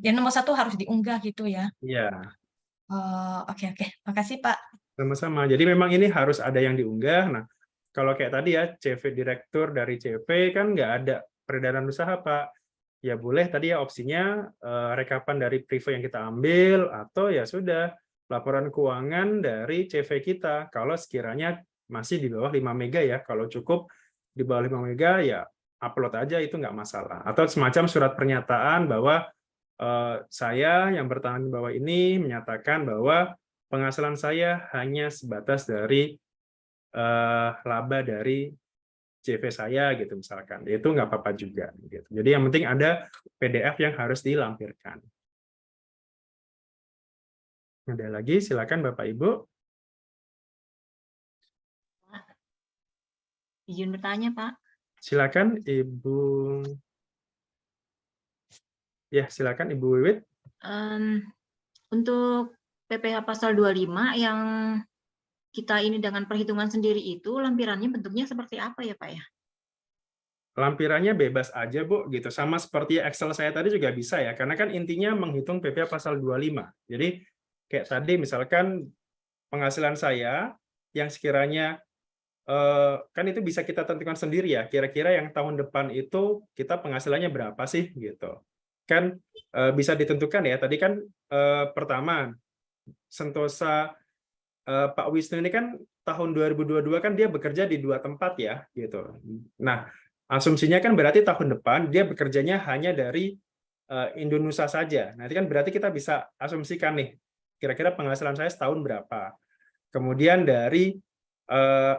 yang nomor 1 harus diunggah gitu ya. Iya, Oke oke. Makasih Pak. sama-sama. Jadi memang ini harus ada yang diunggah. Nah, kalau kayak tadi ya CV direktur dari CV kan nggak ada peredaran usaha Pak. Ya boleh tadi ya opsinya rekapan dari prive yang kita ambil atau ya sudah laporan keuangan dari CV kita kalau sekiranya masih di bawah 5 mega ya. Kalau cukup di bawah 5 mega ya upload aja itu nggak masalah. Atau semacam surat pernyataan bahwa saya yang bertahan di bawah ini menyatakan bahwa penghasilan saya hanya sebatas dari laba dari CV saya gitu misalkan, itu nggak apa-apa juga gitu. Jadi yang penting ada PDF yang harus dilampirkan. Ada lagi, silakan Bapak Ibu. Izin bertanya, Pak. Silakan Ibu. Ya, silakan Ibu Wiwit. Untuk PPh pasal 25 yang kita ini dengan perhitungan sendiri itu lampirannya bentuknya seperti apa ya, Pak ya? Lampirannya bebas aja, Bu, gitu. Sama seperti Excel saya tadi juga bisa ya, karena kan intinya menghitung PPh pasal 25. Jadi kayak tadi misalkan penghasilan saya yang sekiranya kan itu bisa kita tentukan sendiri ya, kira-kira yang tahun depan itu kita penghasilannya berapa sih gitu. Kan bisa ditentukan ya. Tadi kan pertama Sentosa Pak Wisnu ini kan tahun 2022 kan dia bekerja di 2 tempat ya gitu. Nah, asumsinya kan berarti tahun depan dia bekerjanya hanya dari Indonesia saja. Nanti kan berarti kita bisa asumsikan nih kira-kira penghasilan saya setahun berapa. Kemudian dari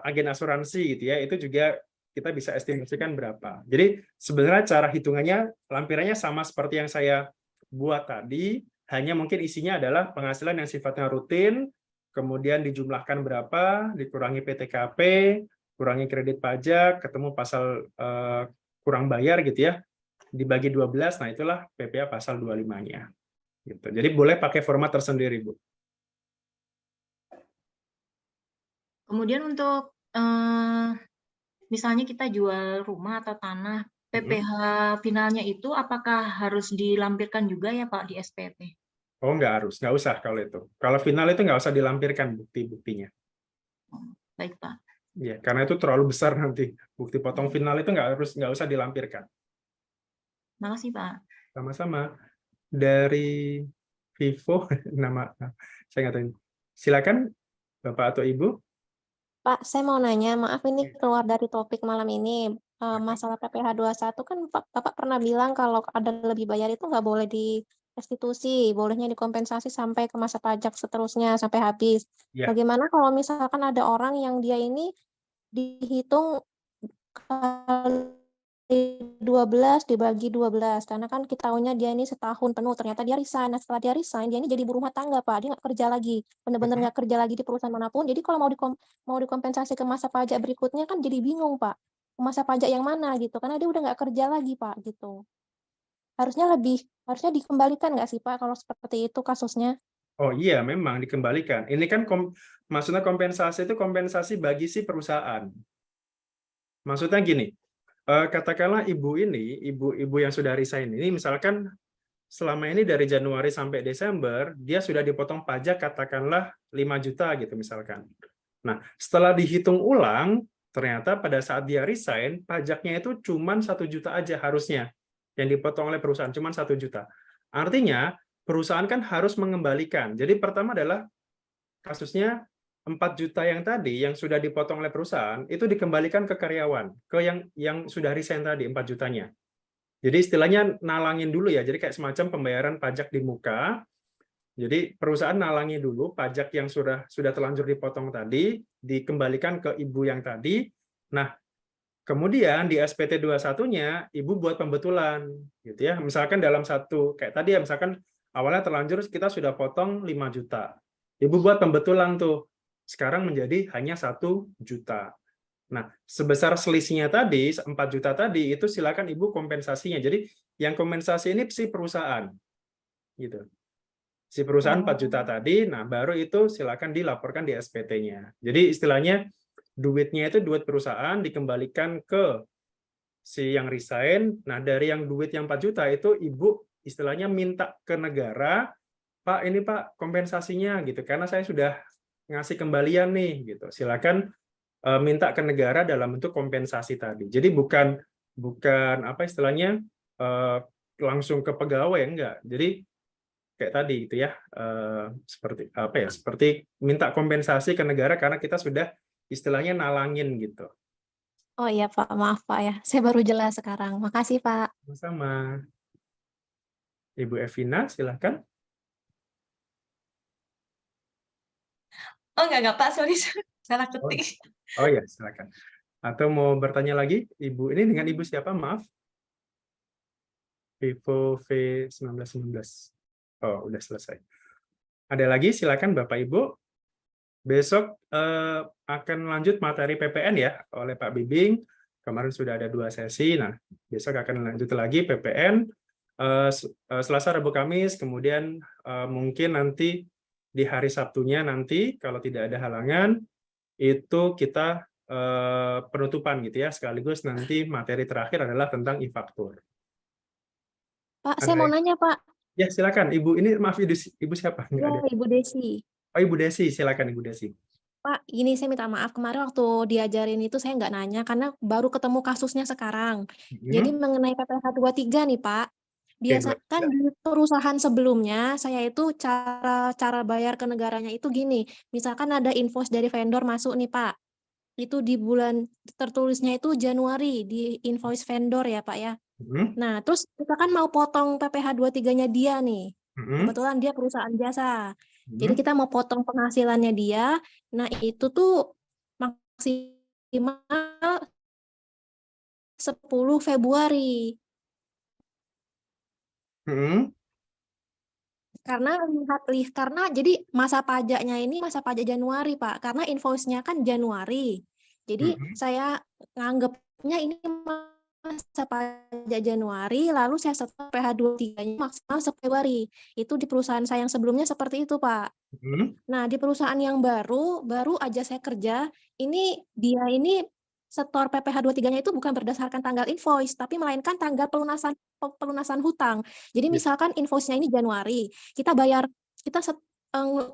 agen asuransi gitu ya, itu juga kita bisa estimasikan berapa. Jadi sebenarnya cara hitungannya lampirannya sama seperti yang saya buat tadi, hanya mungkin isinya adalah penghasilan yang sifatnya rutin, kemudian dijumlahkan berapa, dikurangi PTKP, kurangi kredit pajak, ketemu pasal kurang bayar gitu ya, dibagi 12, nah itulah PPh pasal 25-nya. Gitu. Jadi boleh pakai format tersendiri, Bu. Kemudian untuk misalnya kita jual rumah atau tanah, PPh finalnya itu apakah harus dilampirkan juga ya Pak di SPT? Oh, nggak harus, nggak usah kalau itu. Kalau final itu nggak usah dilampirkan bukti-buktinya. Baik Pak. Ya, karena itu terlalu besar nanti. Bukti potong final itu nggak usah dilampirkan. Makasih Pak. Sama-sama. Dari Vivo, nama saya nggak tahu. Silakan, Bapak atau Ibu. Pak, saya mau nanya, maaf ini keluar dari topik malam ini. Masalah PPh 21 kan Bapak pernah bilang kalau ada lebih bayar itu nggak boleh direstitusi, bolehnya dikompensasi sampai ke masa pajak seterusnya, sampai habis. Ya. Bagaimana kalau misalkan ada orang yang dia ini dihitung kali 12 dibagi 12, karena kan kita tahunya dia ini setahun penuh, ternyata dia resign. Nah, setelah dia resign, dia ini jadi ibu rumah tangga, Pak. Dia nggak kerja lagi, benar-benar nggak kerja lagi di perusahaan manapun. Jadi kalau mau dikompensasi ke masa pajak berikutnya kan jadi bingung, Pak. Masa pajak yang mana gitu, karena dia udah nggak kerja lagi, Pak, gitu. Harusnya dikembalikan nggak sih, Pak, kalau seperti itu kasusnya? Oh iya, memang dikembalikan. Ini kan maksudnya kompensasi itu kompensasi bagi si perusahaan. Maksudnya gini, katakanlah ibu yang sudah resign ini, misalkan selama ini dari Januari sampai Desember, dia sudah dipotong pajak katakanlah 5 juta gitu misalkan. Nah, setelah dihitung ulang, ternyata pada saat dia resign, pajaknya itu cuma 1 juta aja harusnya. Yang dipotong oleh perusahaan, cuma 1 juta. Artinya, perusahaan kan harus mengembalikan. Jadi pertama adalah kasusnya 4 juta yang tadi yang sudah dipotong oleh perusahaan itu dikembalikan ke karyawan, ke yang sudah resign tadi 4 jutanya. Jadi istilahnya nalangin dulu ya. Jadi kayak semacam pembayaran pajak di muka. Jadi perusahaan nalangi dulu pajak yang sudah terlanjur dipotong tadi, dikembalikan ke ibu yang tadi. Nah, Kemudian di SPT 21-nya Ibu buat pembetulan gitu ya. Misalkan dalam satu kayak tadi ya, misalkan awalnya terlanjur kita sudah potong 5 juta. Ibu buat pembetulan tuh. Sekarang menjadi hanya 1 juta. Nah, sebesar selisihnya tadi 4 juta tadi itu silakan Ibu kompensasinya. Jadi yang kompensasi ini si perusahaan gitu. Si perusahaan 4 juta tadi, nah baru itu silakan dilaporkan di SPT-nya. Jadi istilahnya duitnya itu duit perusahaan dikembalikan ke si yang resign. Nah, dari yang duit yang 4 juta itu Ibu istilahnya minta ke negara, Pak, ini Pak kompensasinya gitu. Karena saya sudah ngasih kembalian nih gitu. Silakan minta ke negara dalam bentuk kompensasi tadi. Jadi bukan apa istilahnya langsung ke pegawai, enggak. Jadi kayak tadi gitu ya, seperti apa ya? Seperti minta kompensasi ke negara karena kita sudah istilahnya nalangin gitu. Oh iya Pak, maaf Pak ya. Saya baru jelas sekarang. Makasih Pak. Sama. Ibu Evina, silakan. Oh enggak Pak, sorry salah ketik. Oh ya, silakan. Atau mau bertanya lagi, Ibu ini dengan Ibu siapa? Maaf. Vivo V1919. Oh, udah selesai. Ada lagi, silakan Bapak Ibu. Besok akan lanjut materi PPN ya oleh Pak Bibing. Kemarin sudah ada 2 sesi. Nah, besok akan lanjut lagi PPN. Selasa, Rabu, Kamis. Kemudian mungkin nanti di hari Sabtunya nanti kalau tidak ada halangan itu kita penutupan gitu ya. Sekaligus nanti materi terakhir adalah tentang e-faktur. Pak, saya mau nanya Pak. Ya, silakan. Ibu ini maaf Ibu siapa? Nggak Ya, ada. Ibu Desi. Oh, Ibu Desi, silakan Ibu Desi. Pak, ini saya minta maaf. Kemarin waktu diajarin itu saya nggak nanya karena baru ketemu kasusnya sekarang. Jadi mengenai PPh 23 nih Pak. Biasa kan di perusahaan sebelumnya saya itu cara bayar ke negaranya itu gini. Misalkan ada invoice dari vendor masuk nih Pak. Itu di bulan tertulisnya itu Januari di invoice vendor ya Pak ya. Nah, terus kita kan mau potong PPh 23-nya dia nih. Kebetulan dia perusahaan jasa. Jadi kita mau potong penghasilannya dia. Nah, itu tuh maksimal 10 Februari. Karena jadi masa pajaknya ini masa pajak Januari, Pak. Karena invoice-nya kan Januari. Jadi saya nganggapnya ini masa pajak Januari, lalu saya setor PH 23-nya maksimal Februari. Itu di perusahaan saya yang sebelumnya seperti itu, Pak. Nah, di perusahaan yang baru aja saya kerja, dia ini setor PPh 23-nya itu bukan berdasarkan tanggal invoice, tapi melainkan tanggal pelunasan hutang. Jadi misalkan invoice-nya ini Januari, kita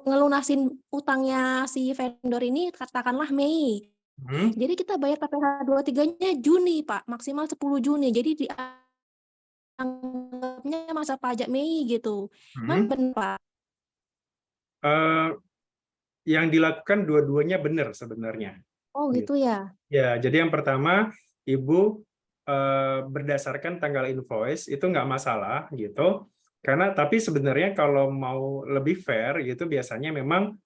ngelunasin utangnya si vendor ini katakanlah Mei. Jadi kita bayar PPh 23-nya Juni, Pak, maksimal 10 Juni. Jadi dianggapnya masa pajak Mei gitu. Benar, Pak. Yang dilakukan dua-duanya benar sebenarnya. Oh gitu ya. Ya, jadi yang pertama Ibu berdasarkan tanggal invoice itu nggak masalah gitu. Karena tapi sebenarnya kalau mau lebih fair gitu biasanya memang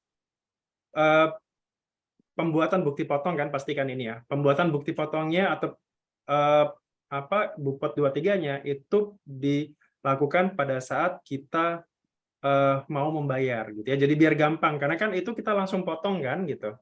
pembuatan bukti potong kan pastikan ini ya. Pembuatan bukti potongnya atau Bupot 23-nya itu dilakukan pada saat kita mau membayar gitu ya. Jadi biar gampang karena kan itu kita langsung potong kan gitu.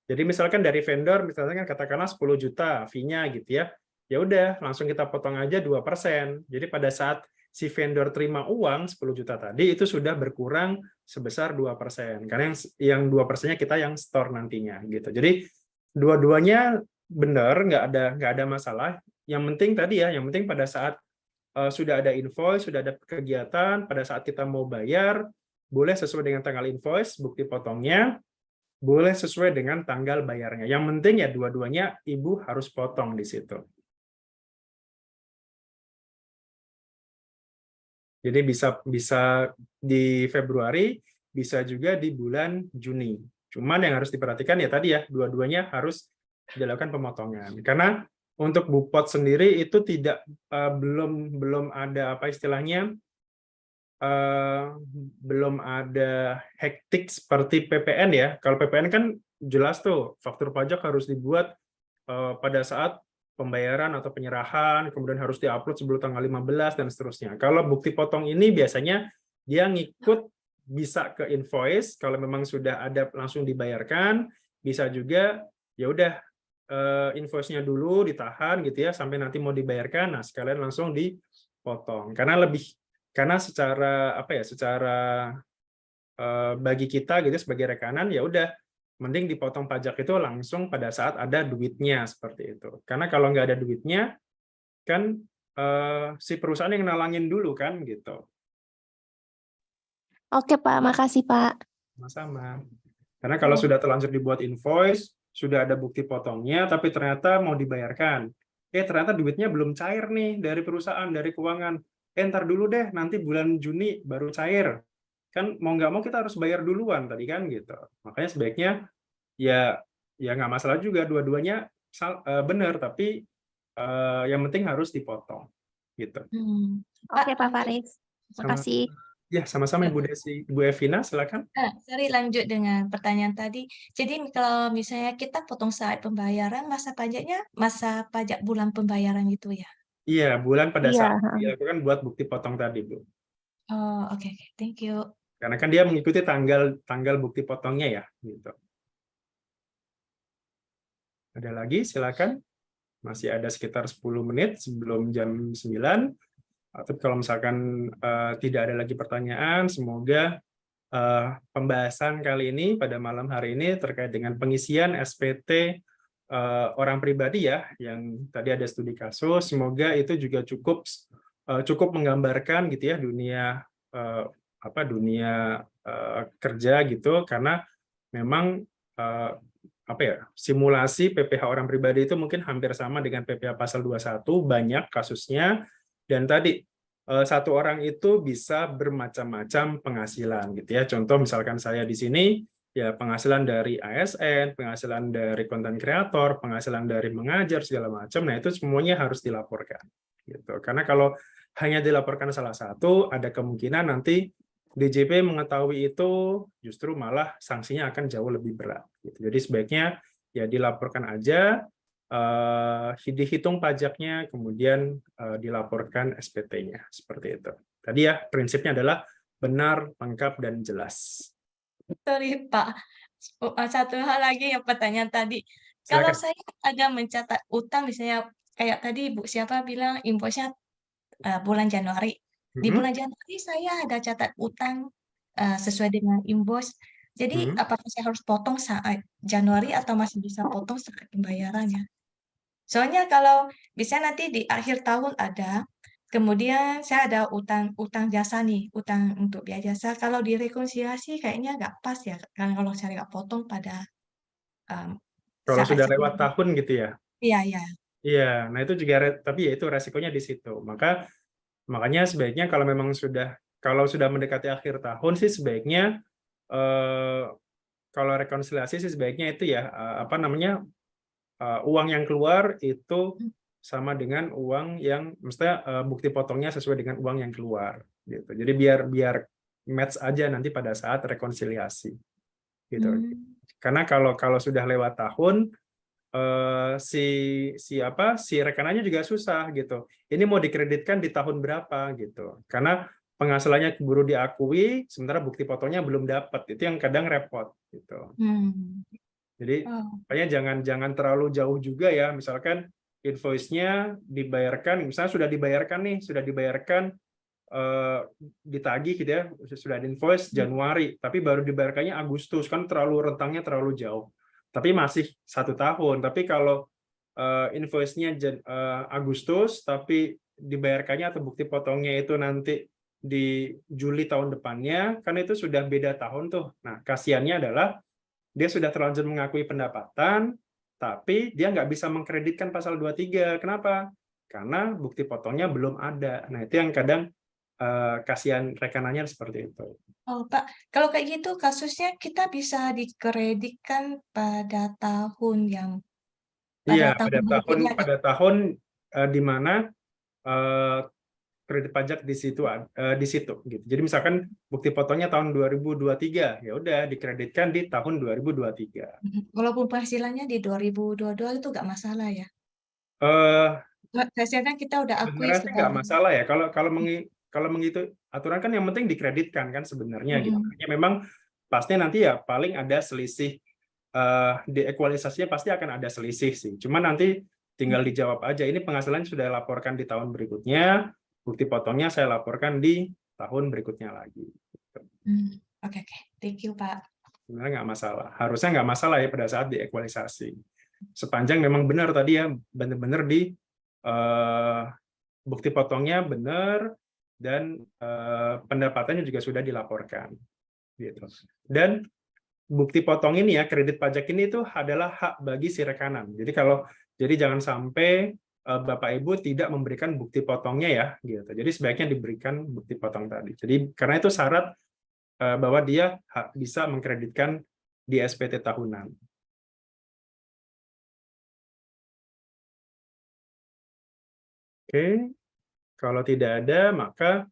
Jadi misalkan dari vendor misalnya kan katakanlah 10 juta fee-nya gitu ya. Ya udah langsung kita potong aja 2%. Jadi pada saat si vendor terima uang 10 juta tadi itu sudah berkurang sebesar 2%. Karena yang 2%-nya kita yang store nantinya gitu. Jadi dua-duanya benar, nggak ada masalah. Yang penting tadi ya, yang penting pada saat sudah ada invoice, sudah ada kegiatan, pada saat kita mau bayar, boleh sesuai dengan tanggal invoice, bukti potongnya, boleh sesuai dengan tanggal bayarnya. Yang penting ya dua-duanya Ibu harus potong di situ. Jadi bisa di Februari, bisa juga di bulan Juni. Cuman yang harus diperhatikan ya tadi ya, dua-duanya harus dilakukan pemotongan. Karena untuk Bupot sendiri itu belum ada apa istilahnya, belum ada hektik seperti PPN ya. Kalau PPN kan jelas tuh faktur pajak harus dibuat pada saat pembayaran atau penyerahan, kemudian harus diupload sebelum tanggal 15 dan seterusnya. Kalau bukti potong ini biasanya dia ngikut bisa ke invoice kalau memang sudah ada langsung dibayarkan, bisa juga ya udah invoice-nya dulu ditahan gitu ya sampai nanti mau dibayarkan, nah sekalian langsung dipotong. Karena secara apa ya, secara bagi kita gitu sebagai rekanan ya udah mending dipotong pajak itu langsung pada saat ada duitnya seperti itu. Karena kalau nggak ada duitnya kan si perusahaan yang nalangin dulu kan gitu. Oke, Pak. Makasih, Pak. Sama-sama. Karena kalau sudah terlanjur dibuat invoice, sudah ada bukti potongnya, tapi ternyata mau dibayarkan. Ternyata duitnya belum cair nih dari perusahaan, dari keuangan. Ntar dulu deh, nanti bulan Juni baru cair. Kan mau nggak mau kita harus bayar duluan tadi kan gitu. Makanya sebaiknya ya nggak masalah juga, dua-duanya benar, tapi yang penting harus dipotong. Gitu. Oke, Pak Faris. Makasih. Ya, sama-sama Ibu Desi. Ibu Evina, silakan. Sorry, lanjut dengan pertanyaan tadi. Jadi kalau misalnya kita potong saat pembayaran, masa pajak bulan pembayaran gitu ya? Iya, bulan pada Iya. saat dilakukan buat bukti potong tadi, Bu. Oh, oke. Thank you. Karena kan dia mengikuti tanggal bukti potongnya ya, gitu. Ada lagi, silakan. Masih ada sekitar 10 menit sebelum jam 9. Atau kalau misalkan tidak ada lagi pertanyaan, semoga pembahasan kali ini pada malam hari ini terkait dengan pengisian SPT orang pribadi ya, yang tadi ada studi kasus, semoga itu juga cukup menggambarkan gitu ya dunia kerja gitu, karena memang simulasi PPh orang pribadi itu mungkin hampir sama dengan PPh pasal 21, banyak kasusnya. Dan tadi satu orang itu bisa bermacam-macam penghasilan gitu ya. Contoh misalkan saya di sini ya penghasilan dari ASN, penghasilan dari konten kreator, penghasilan dari mengajar segala macam. Nah, itu semuanya harus dilaporkan gitu. Karena kalau hanya dilaporkan salah satu, ada kemungkinan nanti DJP mengetahui itu justru malah sanksinya akan jauh lebih berat gitu. Jadi sebaiknya ya dilaporkan aja, dihitung pajaknya, kemudian dilaporkan SPT-nya, seperti itu. Tadi ya, prinsipnya adalah benar, lengkap, dan jelas. Sorry, Pak. Satu hal lagi yang pertanyaan tadi. Silakan. Kalau saya ada mencatat utang, misalnya kayak tadi Bu siapa bilang invoice-nya bulan Januari. Di bulan Januari saya ada catat utang sesuai dengan invoice. Jadi apakah saya harus potong saat Januari atau masih bisa potong saat pembayarannya? Soalnya kalau bisa nanti di akhir tahun ada, kemudian saya ada utang jasa nih, utang untuk biaya jasa. Kalau direkonsiliasi kayaknya nggak pas ya, karena kalau saya nggak potong pada Kalau saat sudah lewat tahun gitu ya? Iya. Iya, nah itu juga, tapi ya itu resikonya di situ. Makanya sebaiknya kalau memang kalau sudah mendekati akhir tahun sih sebaiknya kalau rekonsiliasi sih sebaiknya itu ya uang yang keluar itu sama dengan uang yang mestinya bukti potongnya sesuai dengan uang yang keluar gitu. Jadi biar match aja nanti pada saat rekonsiliasi gitu. Karena kalau sudah lewat tahun si rekanannya juga susah gitu. Ini mau dikreditkan di tahun berapa gitu. Karena penghasilannya keburu diakui sementara bukti potongnya belum dapat. Itu yang kadang repot gitu. Jadi makanya jangan terlalu jauh juga ya. Misalkan invoice-nya dibayarkan, misalnya sudah dibayarkan ditagih gitu ya, sudah ada invoice Januari, tapi baru dibayarkannya Agustus, kan rentangnya terlalu jauh. Tapi masih 1 tahun. Tapi kalau invoice-nya Agustus, tapi dibayarkannya atau bukti potongnya itu nanti di Juli tahun depannya, kan itu sudah beda tahun tuh. Nah, kasihannya adalah dia sudah terlanjur mengakui pendapatan, tapi dia nggak bisa mengkreditkan pasal 23. Kenapa? Karena bukti potongnya belum ada. Nah, itu yang kadang kasihan rekanannya seperti itu. Oh, Pak, kalau kayak gitu kasusnya kita bisa dikreditkan pada tahun yang Iya, pada tahun di mana kredit pajak di situ gitu. Jadi misalkan bukti potongnya tahun 2023, ya udah dikreditkan di tahun 2023. Walaupun penghasilannya di 2022 itu nggak masalah ya. Eh Biasanya kita udah akui Sebenarnya sih nggak sebagai masalah ya kalau menghitung aturan kan yang penting dikreditkan kan sebenarnya gitu. Hanya memang pasti nanti ya paling ada selisih di ekualisasinya pasti akan ada selisih sih. Cuma nanti tinggal dijawab aja ini penghasilan sudah laporkan di tahun berikutnya, bukti potongnya saya laporkan di tahun berikutnya lagi. Oke, thank you Pak. Sebenarnya nggak masalah. Harusnya nggak masalah ya pada saat diekualisasi. Sepanjang memang benar tadi ya, benar-benar di bukti potongnya benar dan pendapatannya juga sudah dilaporkan. Gitu. Dan bukti potong ini ya, kredit pajak ini itu adalah hak bagi si rekanan. Jadi jangan sampai Bapak Ibu tidak memberikan bukti potongnya ya, gitu. Jadi sebaiknya diberikan bukti potong tadi. Jadi karena itu syarat bahwa dia bisa mengkreditkan di SPT tahunan. Oke, kalau tidak ada maka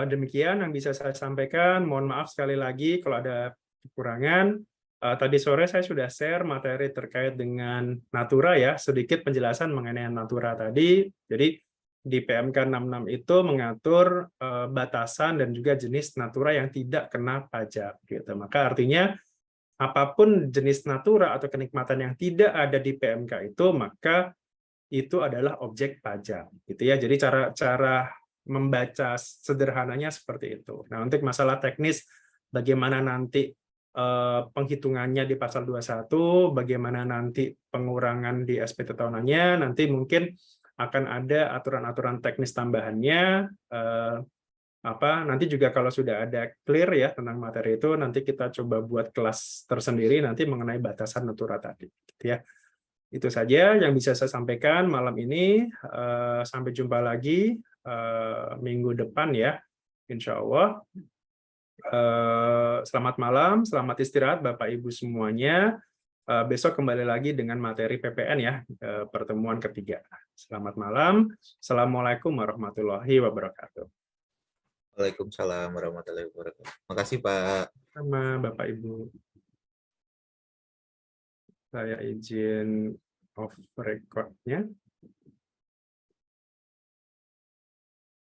demikian yang bisa saya sampaikan. Mohon maaf sekali lagi kalau ada kekurangan. Tadi sore saya sudah share materi terkait dengan Natura ya, sedikit penjelasan mengenai Natura tadi. Jadi di PMK 66 itu mengatur batasan dan juga jenis Natura yang tidak kena pajak. Gitu. Maka artinya apapun jenis Natura atau kenikmatan yang tidak ada di PMK itu, maka itu adalah objek pajak. Gitu ya. Jadi cara membaca sederhananya seperti itu. Nah, untuk masalah teknis bagaimana nanti penghitungannya di pasal 21, bagaimana nanti pengurangan di SPT tahunannya, nanti mungkin akan ada aturan-aturan teknis tambahannya. Nanti juga kalau sudah ada clear ya tentang materi itu, nanti kita coba buat kelas tersendiri nanti mengenai batasan Natura tadi. Gitu ya. Itu saja yang bisa saya sampaikan malam ini. Sampai jumpa lagi minggu depan ya, insya Allah. Selamat malam, selamat istirahat Bapak Ibu semuanya. Besok kembali lagi dengan materi PPN ya, pertemuan ketiga. Selamat malam. Assalamualaikum warahmatullahi wabarakatuh. Waalaikumsalam warahmatullahi wabarakatuh. Makasih Pak. Sama Bapak Ibu. Saya izin off record-nya.